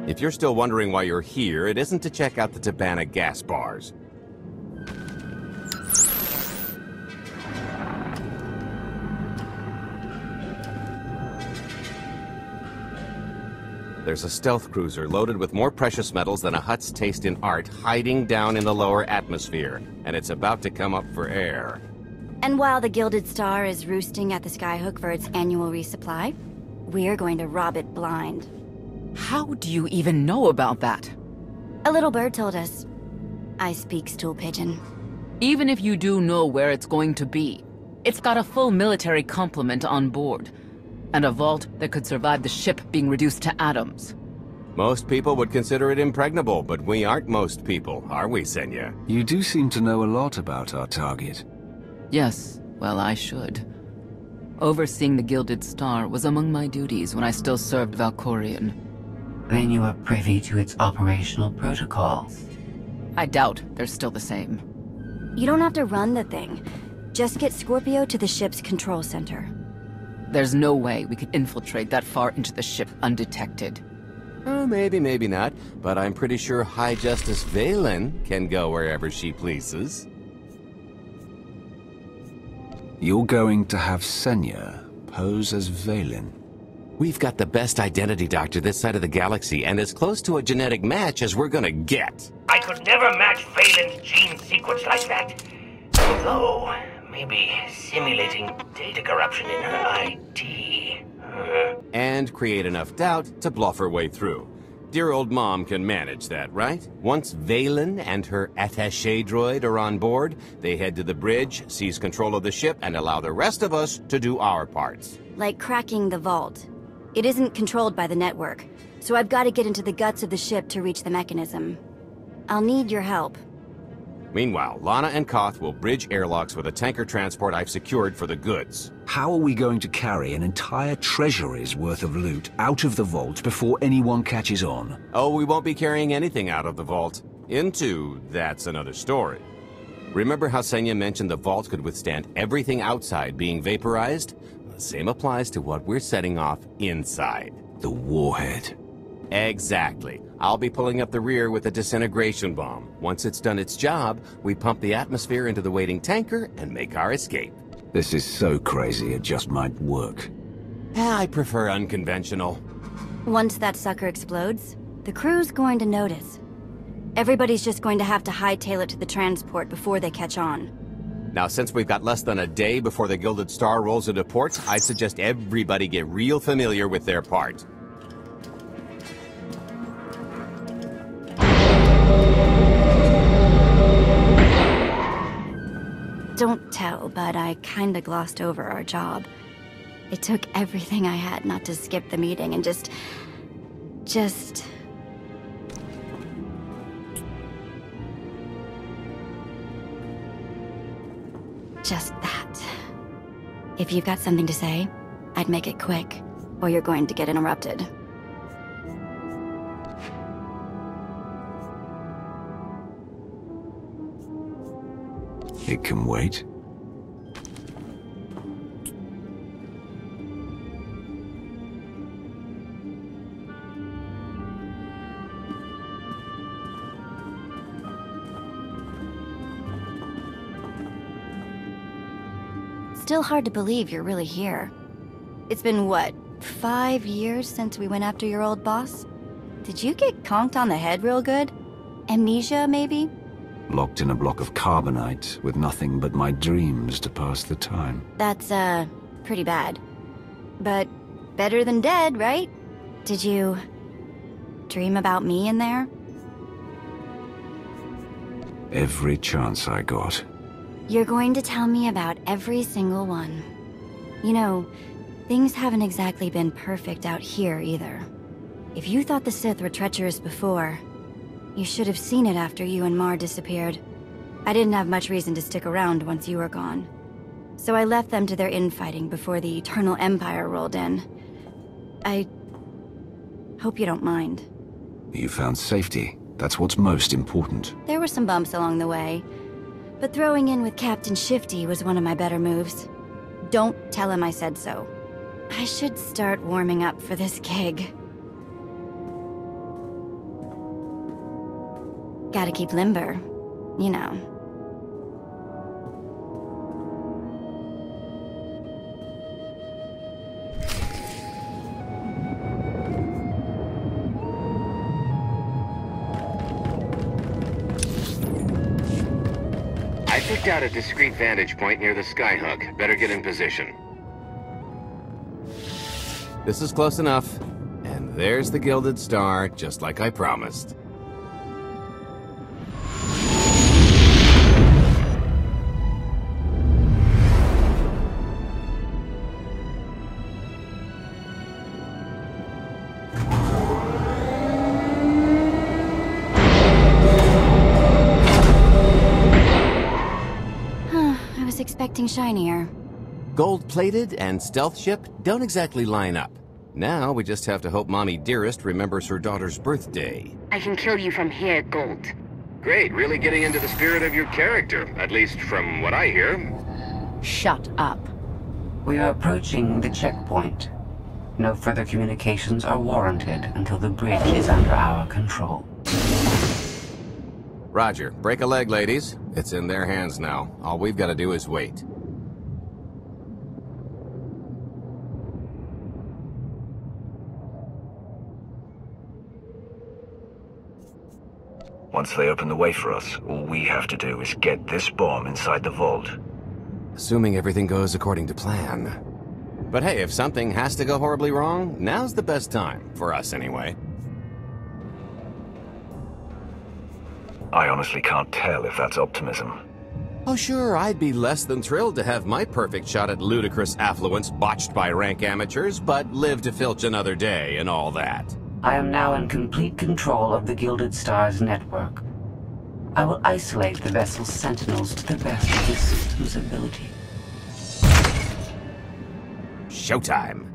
If you're still wondering why you're here, it isn't to check out the Tabana gas bars. There's a stealth cruiser loaded with more precious metals than a Hutt's taste in art hiding down in the lower atmosphere, and it's about to come up for air. And while the Gilded Star is roosting at the Skyhook for its annual resupply, we're going to rob it blind. How do you even know about that? A little bird told us. I speak stool pigeon. Even if you do know where it's going to be, it's got a full military complement on board, and a vault that could survive the ship being reduced to atoms. Most people would consider it impregnable, but we aren't most people, are we, Senya? You do seem to know a lot about our target. Yes, well, I should. Overseeing the Gilded Star was among my duties when I still served Valkorion. Then you are privy to its operational protocols. I doubt they're still the same. You don't have to run the thing. Just get Scorpio to the ship's control center. There's no way we could infiltrate that far into the ship undetected. Maybe, maybe not, but I'm pretty sure High Justice Valen can go wherever she pleases. You're going to have Senya pose as Valen. We've got the best identity doctor this side of the galaxy, and as close to a genetic match as we're gonna get. I could never match Valen's gene sequence like that. Although, maybe simulating data corruption in her ID. And create enough doubt to bluff her way through. Dear old mom can manage that, right? Once Valen and her attaché droid are on board, they head to the bridge, seize control of the ship, and allow the rest of us to do our parts. Like cracking the vault. It isn't controlled by the network, so I've got to get into the guts of the ship to reach the mechanism. I'll need your help. Meanwhile, Lana and Koth will bridge airlocks with a tanker transport I've secured for the goods. How are we going to carry an entire treasury's worth of loot out of the vault before anyone catches on? Oh, we won't be carrying anything out of the vault. That's another story. Remember how Senya mentioned the vault could withstand everything outside being vaporized? The same applies to what we're setting off inside. The warhead. Exactly. I'll be pulling up the rear with a disintegration bomb. Once it's done its job, we pump the atmosphere into the waiting tanker and make our escape. This is so crazy it just might work. I prefer unconventional. Once that sucker explodes, the crew's going to notice. Everybody's just going to have to hightail it to the transport before they catch on. Now, since we've got less than a day before the Gilded Star rolls into port, I suggest everybody get real familiar with their part. Don't tell, but I kinda glossed over our job. It took everything I had not to skip the meeting and just that. If you've got something to say, I'd make it quick, or you're going to get interrupted. It can wait. Still hard to believe you're really here. It's been, what, 5 years since we went after your old boss? Did you get conked on the head real good? Amnesia, maybe? Locked in a block of carbonite with nothing but my dreams to pass the time. That's, pretty bad. But better than dead, right? Did you dream about me in there? Every chance I got. You're going to tell me about every single one. You know, things haven't exactly been perfect out here either. If you thought the Sith were treacherous before, you should have seen it after you and Mar disappeared. I didn't have much reason to stick around once you were gone. So I left them to their infighting before the Eternal Empire rolled in. I hope you don't mind. You found safety. That's what's most important. There were some bumps along the way, but throwing in with Captain Shifty was one of my better moves. Don't tell him I said so. I should start warming up for this gig. Gotta keep limber. You know. I picked out a discreet vantage point near the skyhook. Better get in position. This is close enough. And there's the Gilded Star, just like I promised. I was expecting shinier. Gold-plated and stealth ship don't exactly line up. Now we just have to hope Mommy Dearest remembers her daughter's birthday. I can kill you from here, Gold. Great, really getting into the spirit of your character, at least from what I hear. Shut up. We are approaching the checkpoint. No further communications are warranted until the bridge is under our control. Roger. Break a leg, ladies. It's in their hands now. All we've got to do is wait. Once they open the way for us, all we have to do is get this bomb inside the vault. Assuming everything goes according to plan. But hey, if something has to go horribly wrong, now's the best time. For us, anyway. I honestly can't tell if that's optimism. Oh sure, I'd be less than thrilled to have my perfect shot at ludicrous affluence botched by rank amateurs, but live to filch another day and all that. I am now in complete control of the Gilded Stars network. I will isolate the vessel's sentinels to the best of the system's ability. Showtime.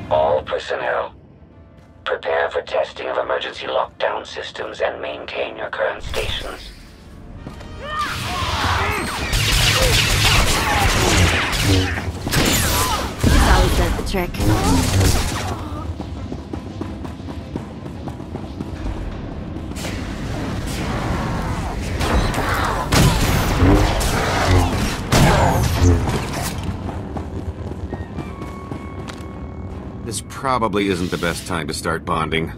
All personnel, prepare for testing of emergency lockdown systems and maintain your current stations. This always does the trick. This probably isn't the best time to start bonding.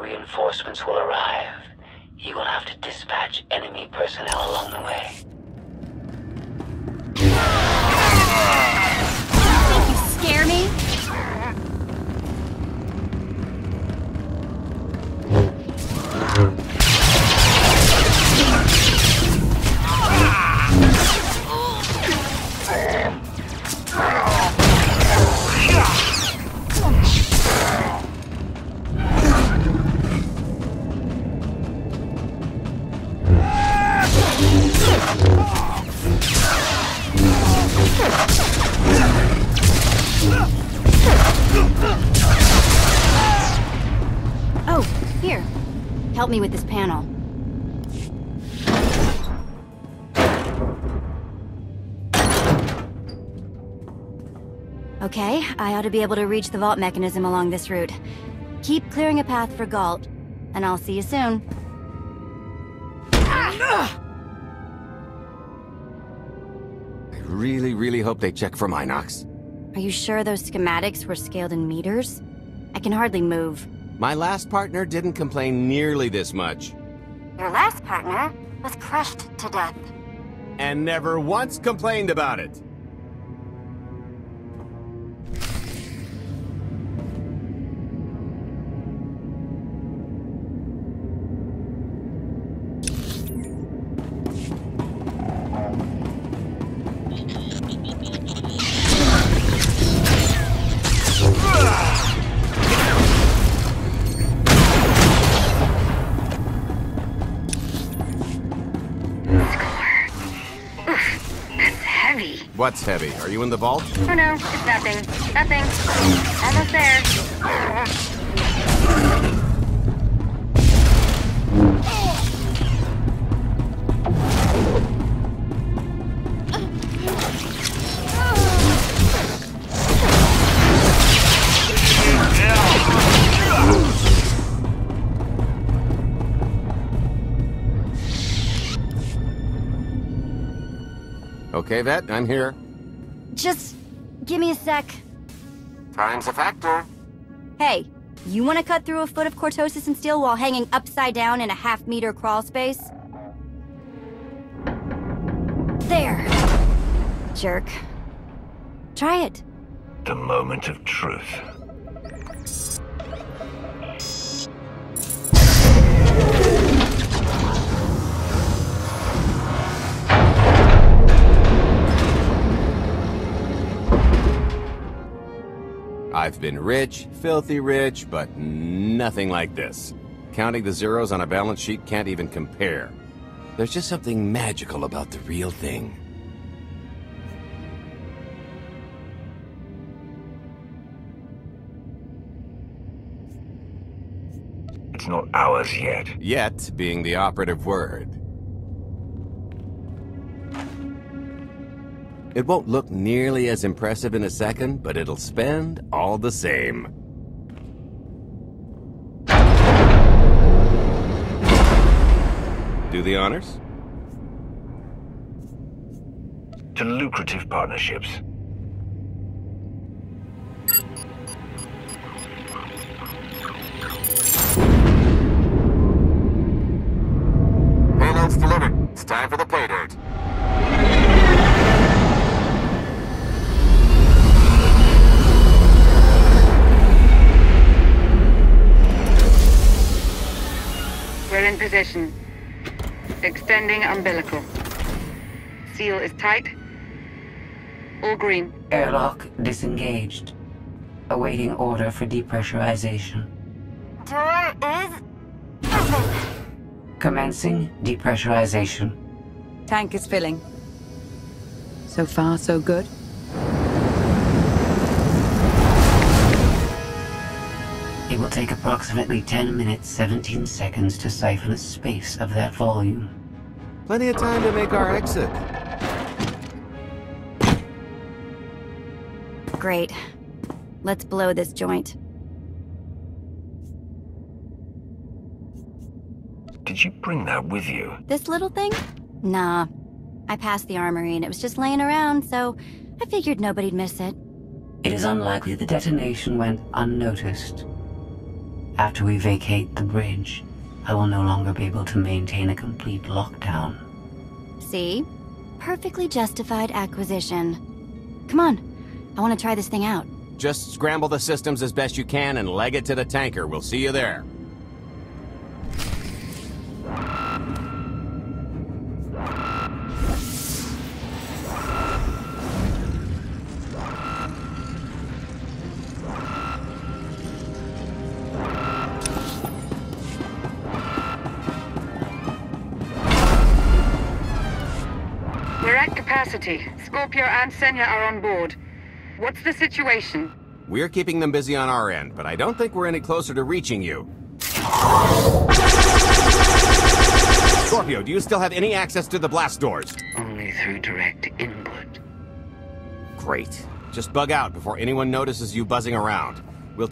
Reinforcements will arrive. You will have to dispatch enemy personnel along the way. Think you scare me? Oh, here. Help me with this panel. Okay, I ought to be able to reach the vault mechanism along this route. Keep clearing a path for Galt, and I'll see you soon. I really hope they check for Minox. Are you sure those schematics were scaled in meters? I can hardly move. My last partner didn't complain nearly this much. Your last partner was crushed to death. And never once complained about it. What's heavy? Are you in the vault? Oh no, it's nothing. Nothing. Almost there. Okay, Vet, I'm here. Just give me a sec. Time's a factor. Hey, you want to cut through a foot of cortosis and steel while hanging upside down in a half-meter crawl space? There. Jerk. Try it. The moment of truth. I've been rich, filthy rich, but nothing like this. Counting the zeros on a balance sheet can't even compare. There's just something magical about the real thing. It's not ours yet. Yet being the operative word. It won't look nearly as impressive in a second, but it'll spend all the same. Do the honors? To lucrative partnerships. Payload's delivered. It's time for the pay dirt. We're in position. Extending umbilical. Seal is tight. All green. Airlock disengaged. Awaiting order for depressurization. Door is open. Commencing depressurization. Tank is filling. So far, so good. It will take approximately 10 minutes, 17 seconds to siphon a space of that volume. Plenty of time to make our exit. Great. Let's blow this joint. Did you bring that with you? This little thing? Nah. I passed the armory and it was just laying around, so I figured nobody'd miss it. It is unlikely the detonation went unnoticed. After we vacate the bridge, I will no longer be able to maintain a complete lockdown. See? Perfectly justified acquisition. Come on. I want to try this thing out. Just scramble the systems as best you can and leg it to the tanker. We'll see you there. We're at capacity. Scorpio and Senya are on board. What's the situation? We're keeping them busy on our end, but I don't think we're any closer to reaching you. Scorpio, do you still have any access to the blast doors? Only through direct input. Great. Just bug out before anyone notices you buzzing around.